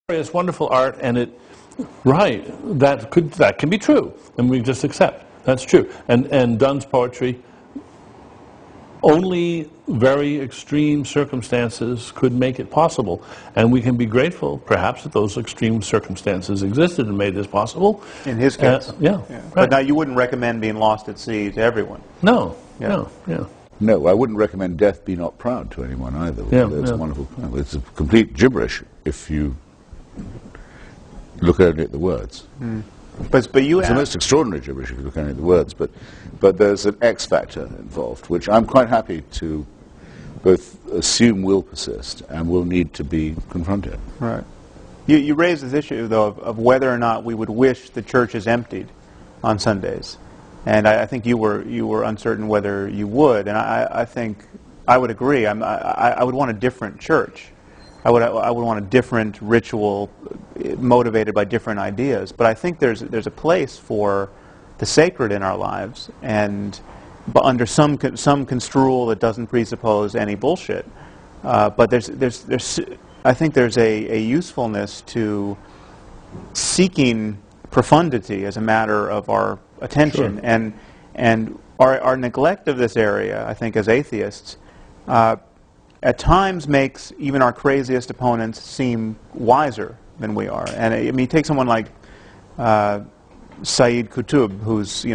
It's wonderful art, and that can be true, and we just accept that's true. And Donne's poetry, only very extreme circumstances could make it possible, and we can be grateful, perhaps, that those extreme circumstances existed and made this possible. In his case, yeah. Right. But now you wouldn't recommend being lost at sea to everyone. No, yeah. No, I wouldn't recommend Death Be Not Proud to anyone either. It's a wonderful poem. It's a complete gibberish if you look only at the words. Mm. But it's the most extraordinary gibberish if you look only at the words. But there's an X factor involved, which I'm quite happy to both assume will persist and will need to be confronted. Right. You raised this issue, though, of whether or not we would wish the churches emptied on Sundays. And I think you were uncertain whether you would, and I think I would agree. I would want a different church. I would want a different ritual, motivated by different ideas. But I think there's a place for the sacred in our lives, but under some construal that doesn't presuppose any bullshit. But I think there's a usefulness to seeking profundity as a matter of our attention, sure. and our neglect of this area, I think, as atheists, at times makes even our craziest opponents seem wiser than we are. And I mean, take someone like Sayyid Qutb, who's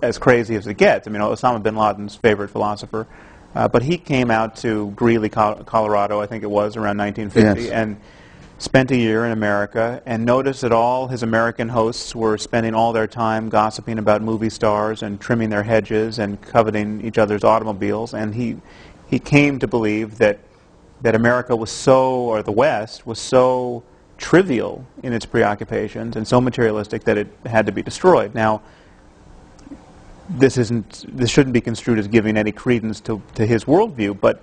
as crazy as it gets. I mean, Osama bin Laden's favorite philosopher, but he came out to Greeley, Colorado, I think it was around 1950, yes. and spent a year in America, and noticed that all his American hosts were spending all their time gossiping about movie stars and trimming their hedges and coveting each other's automobiles. And he came to believe that America was or the West was so trivial in its preoccupations and so materialistic that it had to be destroyed. Now, this shouldn't be construed as giving any credence to his worldview, but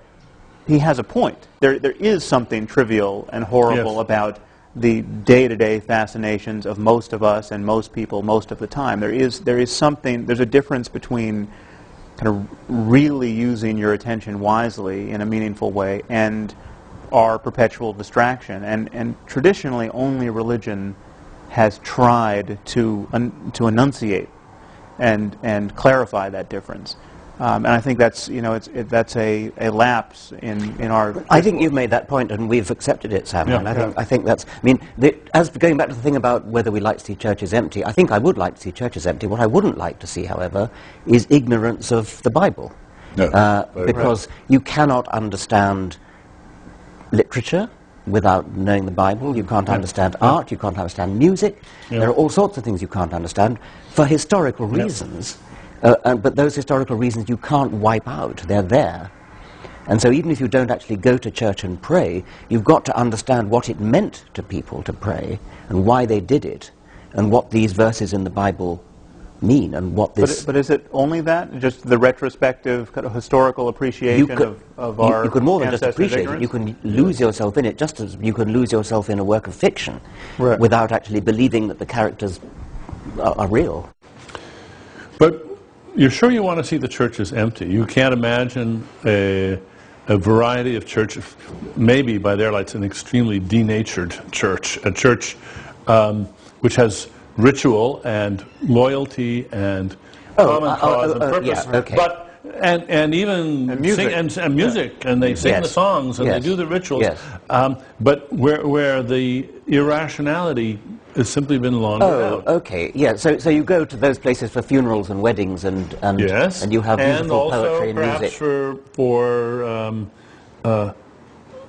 he has a point. There is something trivial and horrible yes. about the day-to-day fascinations of most of us and most people most of the time. There's a difference between kind of really using your attention wisely in a meaningful way and our perpetual distraction. And traditionally, only religion has tried to enunciate and clarify that difference. And I think that's that's a lapse in our. I think you've made that point, and we've accepted it, Sam. Yeah, and I think that's. I mean, as going back to the thing about whether we like to see churches empty, I think I would like to see churches empty. What I wouldn't like to see, however, is ignorance of the Bible, because you cannot understand literature without knowing the Bible. You can't understand art. You can't understand music. There are all sorts of things you can't understand for historical reasons. But those historical reasons you can't wipe out. They're there. And so even if you don't actually go to church and pray, you've got to understand what it meant to people to pray and why they did it and what these verses in the Bible mean and what this... But is it only that? Just the retrospective kind of historical appreciation of our You could more than just appreciate ignorance? it. You can lose yourself in it, just as you can lose yourself in a work of fiction without actually believing that the characters are real. But you're sure you want to see the churches empty? You can't imagine a variety of churches, maybe by their lights an extremely denatured church, a church which has ritual and loyalty and common cause and purpose, but and even music, and music, and they sing the songs and they do the rituals, but where the irrationality has simply been laundered out. Okay, yeah. So you go to those places for funerals and weddings and you have beautiful poetry and music. For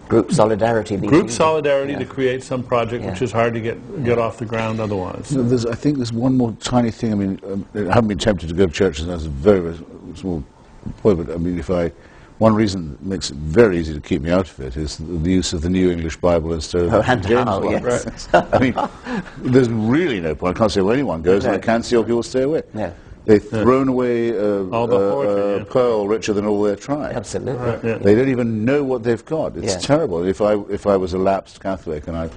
group solidarity. To create some project which is hard to get off the ground otherwise. I think there's one more tiny thing. I mean, I haven't been tempted to go to churches as a very, very small boy, but I mean, one reason that makes it very easy to keep me out of it is the use of the New English Bible instead of the James Bible. Yes. I mean, there's really no point. I can't say where anyone goes, and I can see how people stay away. Yeah. They've thrown away all the poetry, pearl richer than all their tribe. Absolutely. They don't even know what they've got. It's terrible. If I was a lapsed Catholic and I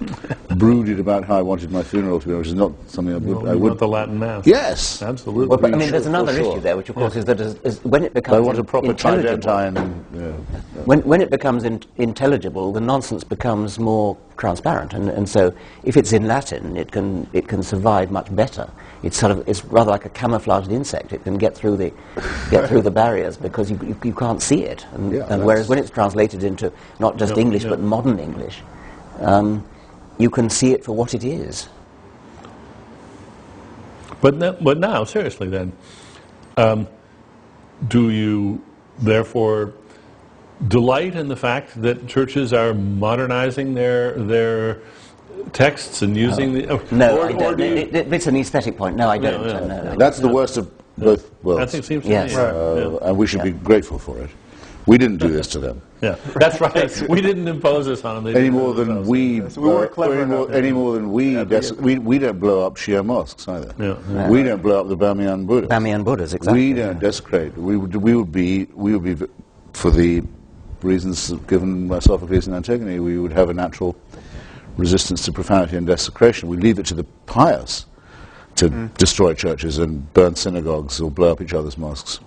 brooded about how I wanted my funeral to be, which is not something I would. Not the Latin Mass. Yes, absolutely. Well, but I mean, there's another issue there, which of course is that when it becomes I want a proper intelligible, Tridentine. When it becomes intelligible, the nonsense becomes more transparent, and so if it's in Latin, it can survive much better. It's rather like a camouflaged insect. It can get through the barriers because you can't see it. And whereas when it's translated into not just English but modern English, you can see it for what it is. But now, seriously, then, do you therefore delight in the fact that churches are modernizing their texts and using the... No, I don't. It's an aesthetic point. No, I don't. No. That's the worst of both worlds. That seems to yes. me. And we should be grateful for it. We didn't do this to them. Yeah, that's right. We didn't impose this on them. Any more than we... So we weren't clever any more than we don't blow up Shia mosques either. Yeah. We don't blow up the Bamiyan Buddhas. Bamiyan Buddhas, exactly. We don't desecrate. We would be, for the reasons given by Sophocles and Antigone, we would have a natural resistance to profanity and desecration. We leave it to the pious to destroy churches and burn synagogues or blow up each other's mosques.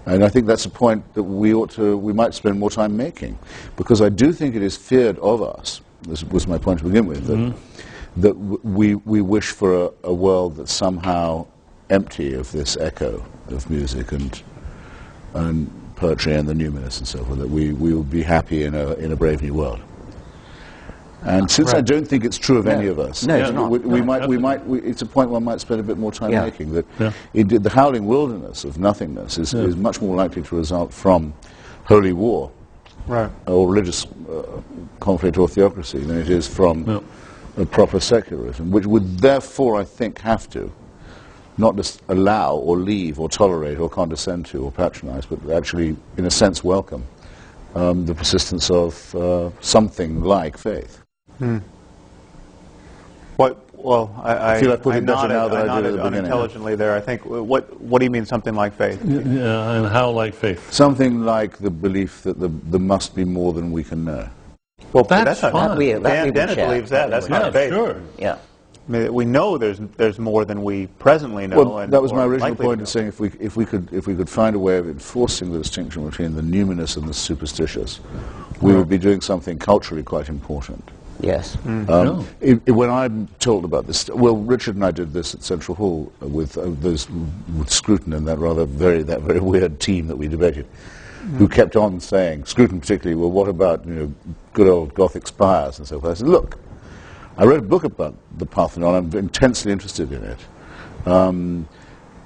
And I think that's a point that we might spend more time making, because I do think it is feared of us. This was my point to begin with, that we wish for a world that's somehow empty of this echo of music and poetry and the numinous and so forth. That we will be happy in a brave new world. And since I don't think it's true of any of us, no, it's not. It's a point one might spend a bit more time making, that the howling wilderness of nothingness is much more likely to result from holy war or religious conflict or theocracy than it is from a proper secularism, which would therefore, I think, have to not just allow or leave or tolerate or condescend to or patronize, but actually, in a sense, welcome the persistence of something like faith. Well, I feel like putting better now than I did at the beginning. Unintelligently there. I think. What do you mean something like faith? Yeah, and how like faith? Something like the belief that there must be more than we can know. Well, that's fine. Dennett believes that. That's not faith. Sure. Yeah. I mean, we know there's more than we presently know. Well, that was my original point in saying if we could find a way of enforcing the distinction between the numinous and the superstitious, we would be doing something culturally quite important. Yes. When I'm told about this, well, Richard and I did this at Central Hall with Scruton and that very weird team that we debated, who kept on saying, Scruton particularly, well, what about good old Gothic spires and so forth. I said, look, I read a book about the Parthenon. I'm intensely interested in it.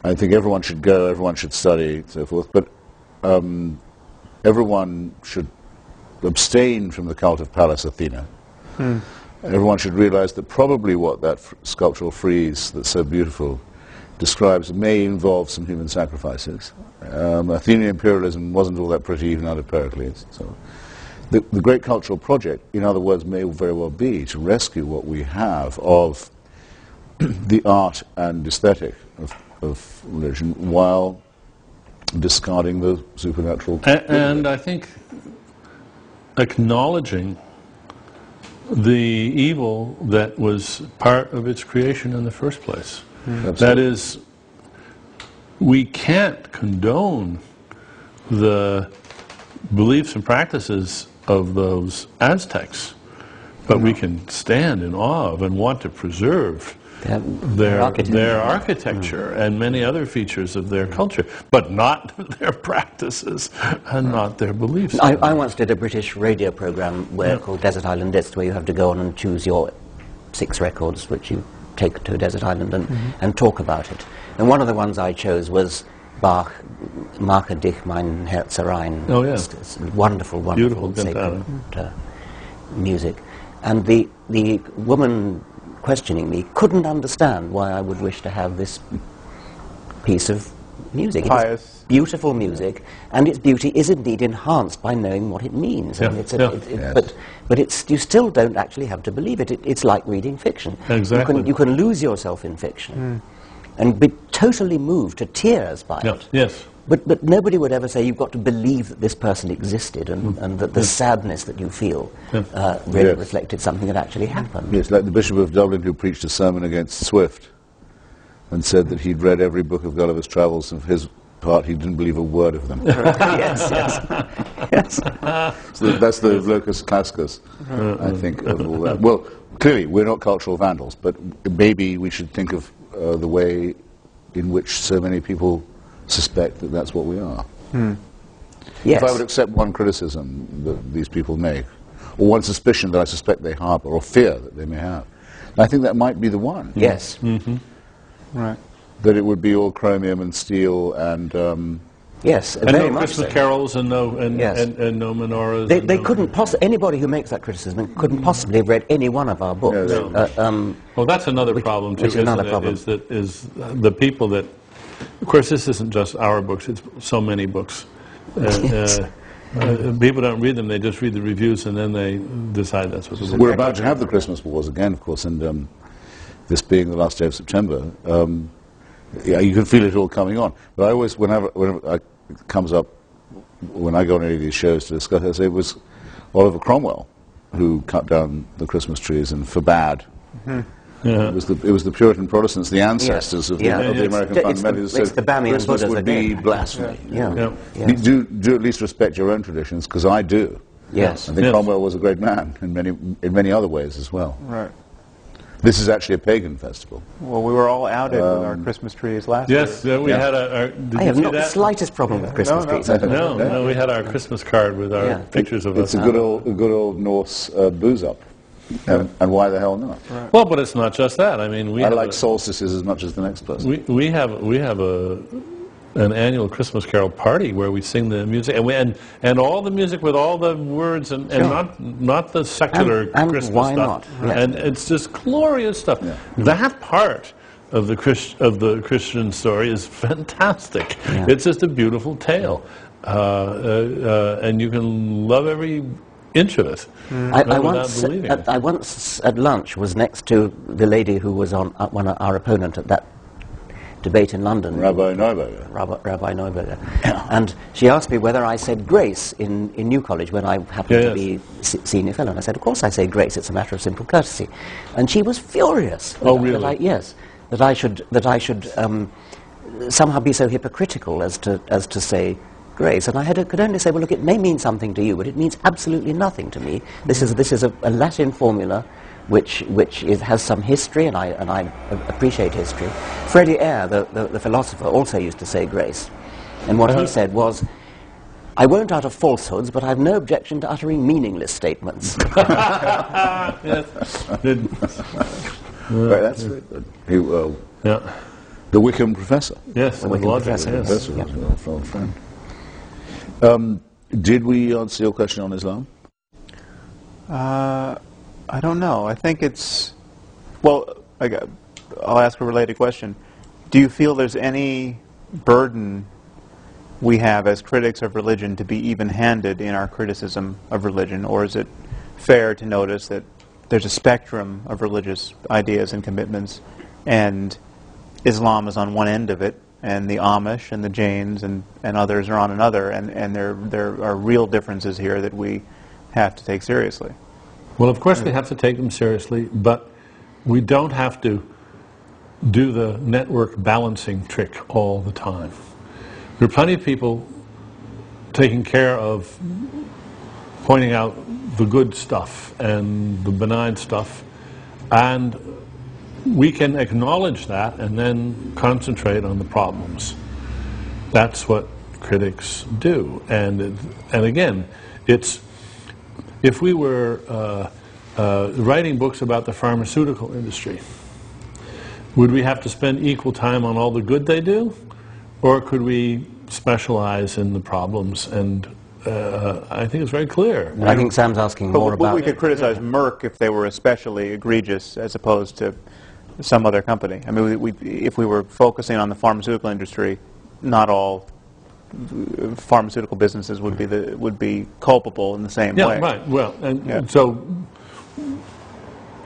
I think everyone should go, everyone should study, and so forth. But everyone should abstain from the cult of Pallas Athena. Everyone should realize that probably what that sculptural frieze that's so beautiful describes may involve some human sacrifices. Athenian imperialism wasn't all that pretty even under Pericles. So the great cultural project, in other words, may very well be to rescue what we have of the art and aesthetic of religion while discarding the supernatural. And I think acknowledging the evil that was part of its creation in the first place. That is, we can't condone the beliefs and practices of those Aztecs, but we can stand in awe of and want to preserve their architecture and many other features of their culture, but not their practices and not their beliefs. I once did a British radio program called Desert Island Discs, where you have to go on and choose your 6 records which you take to a desert island and talk about it. And one of the ones I chose was Bach, Marke dich mein Herz rein. Oh, yeah. It's wonderful, wonderful sacred music. And the woman questioning me couldn't understand why I would wish to have this piece of music. It's beautiful music, and its beauty is indeed enhanced by knowing what it means. I mean, but you still don't actually have to believe it. It's like reading fiction. Exactly. You can lose yourself in fiction and be totally moved to tears by it. Yes. But nobody would ever say you've got to believe that this person existed and that the sadness that you feel really reflected something that actually happened. Yes, like the Bishop of Dublin who preached a sermon against Swift and said that he'd read every book of Gulliver's Travels, and his part, he didn't believe a word of them. Yes, yes. Yes. So that's the locus classicus, I think, of all that. Well, clearly, we're not cultural vandals, but maybe we should think of the way in which so many people suspect that that's what we are. Yes. If I would accept one criticism that these people make, or one suspicion that I suspect they harbor, or fear that they may have, I think that might be the one. Yes. Right. That it would be all chromium and steel and... Yes, and very no much Christmas so. carols and no Yes. and no menorahs. They couldn't anybody who makes that criticism couldn't possibly have read any one of our books. No. Well, that's another problem too. which is another isn't it? problem. Is the people that, of course, this isn't just our books. It's so many books. People don't read them; they just read the reviews, and then they decide that's what. We're about to have the Christmas wars again, of course, and this being the last day of September, yeah, you can feel it all coming on. But I always, whenever it comes up, when I go on any of these shows to discuss, I say it was Oliver Cromwell who cut down the Christmas trees and forbade. It was the Puritan Protestants, the ancestors of the American fundamentalists. It's the Bamian Christmas Buddhas would be again. blasphemy. Yeah. You do at least respect your own traditions, because I do. Yes. I think Cromwell was a great man in many other ways as well. Right. This is actually a pagan festival. Well, we were all outed with our Christmas trees last year. Yes, we had our. Did I you have see not the that? slightest problem with Christmas trees. No, we had our Christmas card with our pictures of It's us. a good old Norse booze up. And why the hell not? Right. Well, but it's not just that. I mean, I like solstices as much as the next person. we have an annual Christmas carol party where we sing the music and all the music with all the words and not the secular And Christmas why stuff. not? Yeah. And it's just glorious stuff. Yeah. That part of the Christian story is fantastic. Yeah. It's just a beautiful tale, and you can love every inch of it. I Believing I once at lunch was next to the lady who was on our opponent at that debate in London, Rabbi Neuberger. Rabbi Neuberger, and she asked me whether I said grace in New College when I happened to be senior fellow. And I said, of course I say grace. It's a matter of simple courtesy. And she was furious. That I should somehow be so hypocritical as to say grace. And I could only say, well, look, it may mean something to you, but it means absolutely nothing to me. This is a Latin formula which has some history, and I appreciate history. Freddie Eyre, the philosopher, also used to say grace. And what he said was, I won't utter falsehoods, but I've no objection to uttering meaningless statements. Yes. Right, that's it. The Wickham professor. Yes, the Wickham logic, professor, yes. Professor was an old friend. Did we answer your question on Islam? I don't know. I think it's... Well, I'll ask a related question. Do you feel there's any burden we have as critics of religion to be even-handed in our criticism of religion, or is it fair to notice that there's a spectrum of religious ideas and commitments, and Islam is on one end of it, and the Amish and the Jains and others are on another, and there are real differences here that we have to take seriously? Well, of course we have to take them seriously, but we don't have to do the network balancing trick all the time. There are plenty of people taking care of pointing out the good stuff and the benign stuff, and we can acknowledge that and then concentrate on the problems. That's what critics do. And again, it's... If we were writing books about the pharmaceutical industry, would we have to spend equal time on all the good they do? Or could we specialize in the problems? And I think it's very clear. I think Sam's asking more about... we could criticize Merck if they were especially egregious as opposed to some other company. I mean, if we were focusing on the pharmaceutical industry, not all pharmaceutical businesses would be culpable in the same way. Yeah, right. Well, and so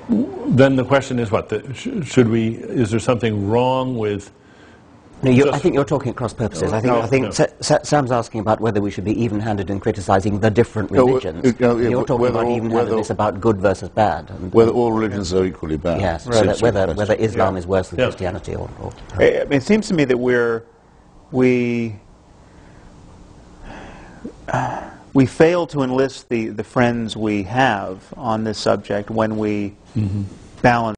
then the question is, what? Should we? Is there something wrong with? No, I think you're talking at cross purposes. I think Sam's asking about whether we should be even-handed in criticizing the different religions. You're talking about even-handedness about good versus bad. Whether all religions are equally bad. Yes, whether Islam is worse than Christianity or... It seems to me that we we fail to enlist the friends we have on this subject when we balance